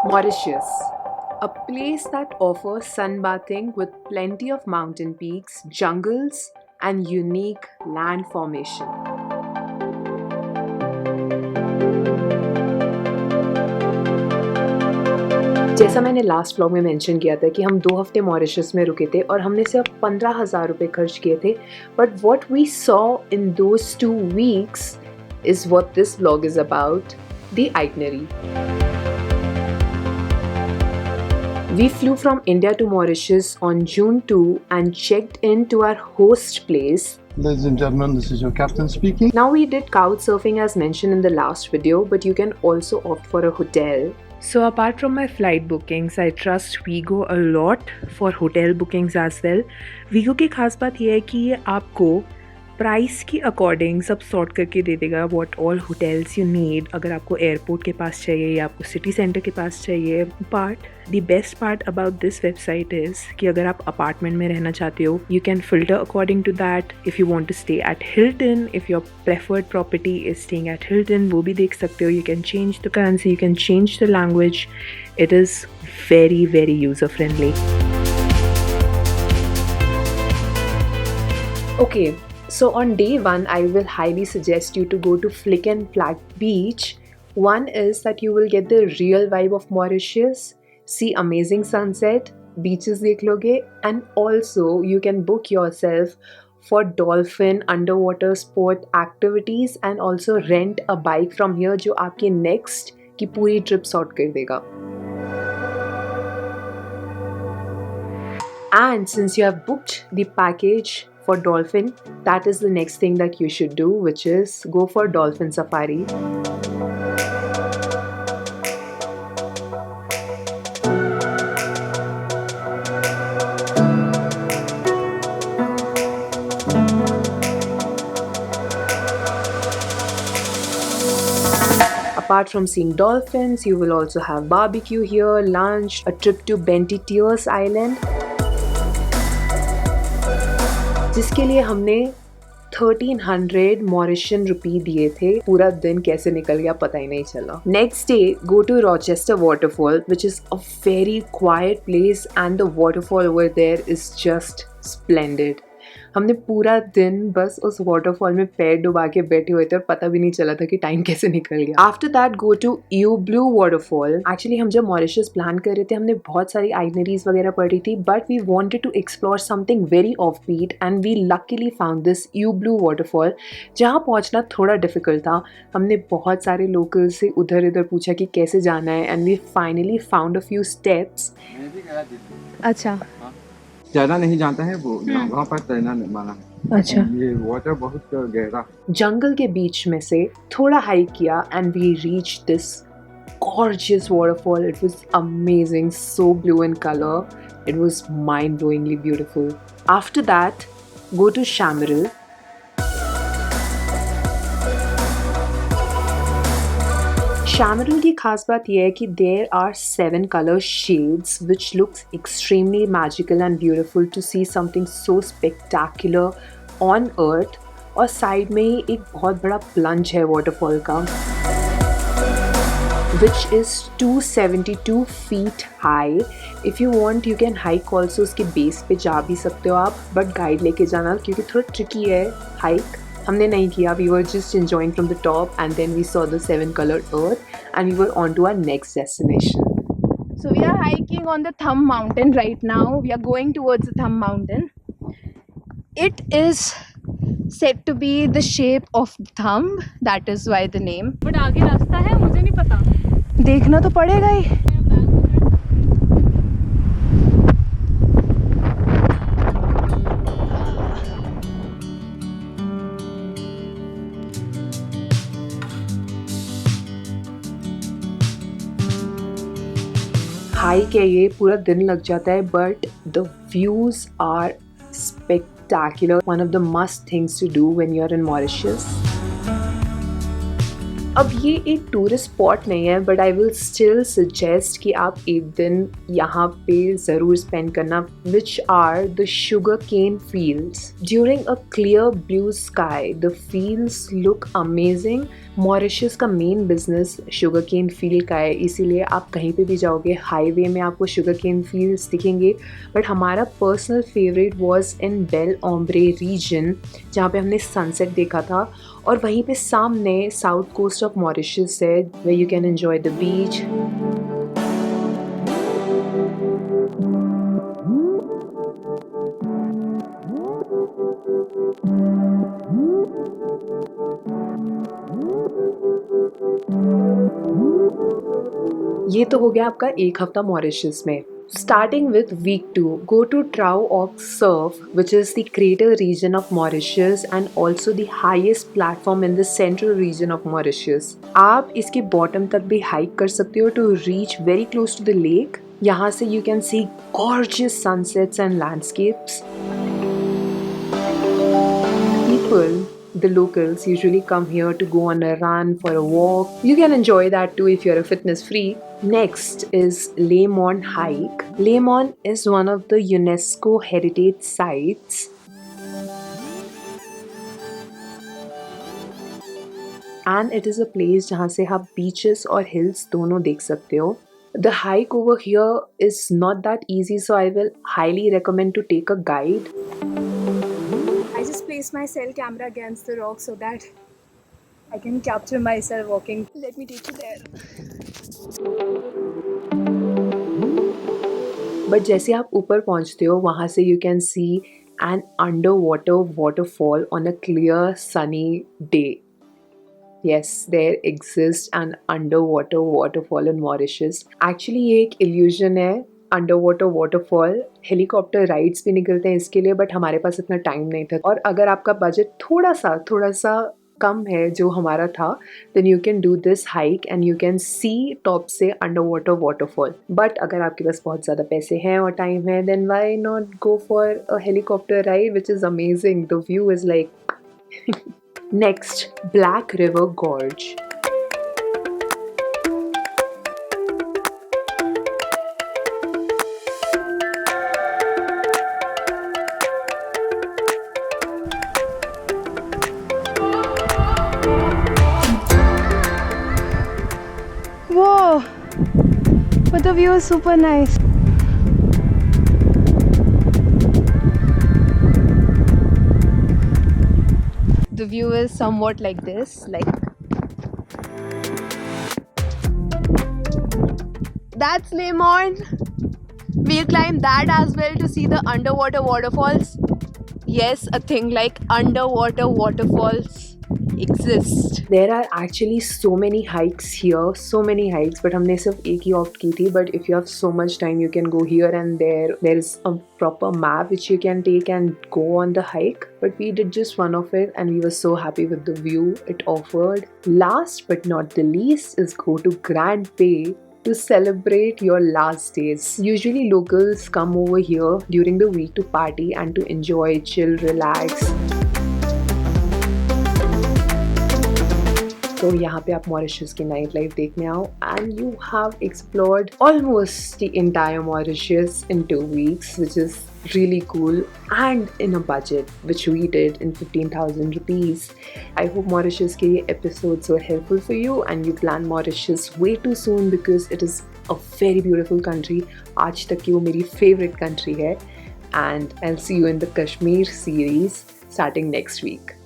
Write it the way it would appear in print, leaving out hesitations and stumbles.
Mauritius, a place that offers sunbathing with plenty of mountain peaks, jungles, and unique land formation. जैसा मैंने last vlog में mention किया था कि हम 2 हफ्ते मॉरिशस में रुके थे और हमने सिर्फ 15,000 रुपये खर्च किए थे, but what we saw in those 2 weeks is what this vlog is about, the itinerary. We flew from India to Mauritius on June 2 and checked in to our host place. Ladies and gentlemen, this is your captain speaking. Now we did couch surfing as mentioned in the last video, but you can also opt for a hotel. So apart from my flight bookings, I trust Vigo a lot for hotel bookings as well. Vigo की खास बात यह है कि ये आपको price की according सब सॉर्ट करके दे देगा what all hotels you need, अगर आपको एयरपोर्ट के पास चाहिए या आपको सिटी सेंटर के पास चाहिए. But the best part about this website is कि अगर आप अपार्टमेंट में रहना चाहते हो, you can filter according to that. If you want to stay at Hilton, if your preferred property is staying at Hilton, वो भी देख सकते हो. You can change the currency, you can change the language. It is very very user friendly. Okay, so on day 1, I will highly suggest you to go to Flick and Flag Beach. One is that you will get the real vibe of Mauritius, see amazing sunset, beaches dekh loge, and also you can book yourself for dolphin underwater sport activities and also rent a bike from here जो आपकी next की पूरी trip sort कर देगा. And since you have booked the package for dolphin, that is the next thing that you should do, which is go for dolphin safari. Apart from seeing dolphins, you will also have barbecue here, lunch, a trip to Benty Tears Island, जिसके लिए हमने 1300 Mauritian रुपी दिए थे. पूरा दिन कैसे निकल गया पता ही नहीं चला. Next day go to Rochester waterfall, which is a very quite place and the waterfall over there is just splendid. हमने पूरा दिन बस उस वाटरफॉल में पैर डुबा के बैठे हुए थे और पता भी नहीं चला था कि टाइम कैसे निकल गया. After that go to you blue waterfall. Actually हम जब मॉरिशस प्लान कर रहे थे, हमने बहुत सारी आइटनरीज वगैरह पढ़ी थी, but we wanted to explore something very off beat and we luckily found this you blue waterfall, जहाँ पहुँचना थोड़ा डिफिकल्ट था. हमने बहुत सारे लोकल से उधर इधर पूछा कि कैसे जाना है and we finally found a few steps. अच्छा, ज़्यादा नहीं जानता है वो, वहाँ पर तैरना माना है. अच्छा. ये वाटर बहुत गहरा. जंगल के बीच में से थोड़ा हाइक किया and we reach this gorgeous waterfall. It was amazing, so blue in color. It was mind-blowingly beautiful. After that, go to Chamaril. Chamaril की खास बात यह है कि there are 7 color shades which looks extremely magical and beautiful to see something so spectacular on earth. और side में ही एक बहुत बड़ा प्लंज है वाटरफॉल का, which is 272 feet high. If you want, you can hike also. उसके base पे जा भी सकते हो आप, बट गाइड लेके जाना क्योंकि थोड़ा ट्रिकी है हाइक. हमने नहीं किया. We were just enjoying from the top and then we saw the 7-colored earth and we were on to our next destination. So we are hiking on the Thumb Mountain right now. We are going towards the Thumb Mountain. It is said to be the shape of thumb. That is why the name. But आगे रास्ता है, मुझे नहीं पता. देखना तो पड़ेगा ही. Hike है ये, पूरा दिन लग जाता है, but the views are spectacular. One of the must things to do when you are in Mauritius. अब ये एक टूरिस्ट स्पॉट नहीं है, but I will still suggest कि आप एक दिन यहाँ पे ज़रूर स्पेंड करना, which are the sugar cane fields during a clear blue sky. The fields look amazing. Mauritius का main business sugar cane field का है, इसीलिए आप कहीं पे भी जाओगे हाईवे में आपको शुगर केन फील्ड्स दिखेंगे. बट हमारा personal favourite was in Bel Ombre region, जहाँ पे हमने सनसेट देखा था. और वहीं पे सामने साउथ कोस्ट ऑफ मॉरिशस है, where you can enjoy the beach. ये तो हो गया आपका एक हफ्ता मॉरिशस में. Starting with week 2, go to Trow Ox Surf, which is the crater region of Mauritius and also the highest platform in the central region of Mauritius. आप इसके bottom तक भी hike कर सकते हो to reach very close to the lake. यहाँ से you can see gorgeous sunsets and landscapes. People, the locals, usually come here to go on a run, for a walk. You can enjoy that too if you're a fitness freak. Next is Lemon Hike. Lemon is one of the UNESCO heritage sites. And it is a place जहाँ से आप beaches और hills दोनों देख सकते हो. The hike over here is not that easy, so I will highly recommend to take a guide. I just place my cell camera against the rock so that I can capture myself walking. Let me take you there. But जैसे आप ऊपर पहुंचते हो वहाँ से you can see an under water waterfall on a clear sunny day. Yes, there exists an underwater waterfall in Mauritius. Actually ये एक illusion है. Underwater waterfall, हेलीकॉप्टर राइड्स भी निकलते हैं इसके लिए, बट हमारे पास इतना टाइम नहीं था. और अगर आपका बजट थोड़ा सा कम है जो हमारा था, then you can do this hike and you can see top से underwater waterfall. बट अगर आपके पास बहुत ज़्यादा पैसे हैं और टाइम है, then why not go for a helicopter ride, which is amazing. The view is like Next, Black River Gorge. Whoa! But the view is super nice. The view is somewhat like this, like that's Lemon. We'll climb that as well to see the underwater waterfalls. Yes, a thing like underwater waterfalls exist. There are actually so many hikes here, so many hikes, but हमने सिर्फ एक ही opt की थी. But if you have so much time, you can go here and there. There is a proper map which you can take and go on the hike. But we did just one of it and we were so happy with the view it offered. Last but not the least is go to Grand Bay to celebrate your last days. Usually locals come over here during the week to party and to enjoy, chill, relax. तो यहाँ पे आप Mauritius की night life देखने आओ and you have explored almost the entire Mauritius in 2 weeks, which is really cool and in a budget which we did in 15,000 rupees. I hope Mauritius के episodes were helpful for you and you plan Mauritius way too soon because it is a very beautiful country. आज तक की वो मेरी favorite country है and I'll see you in the Kashmir series starting next week.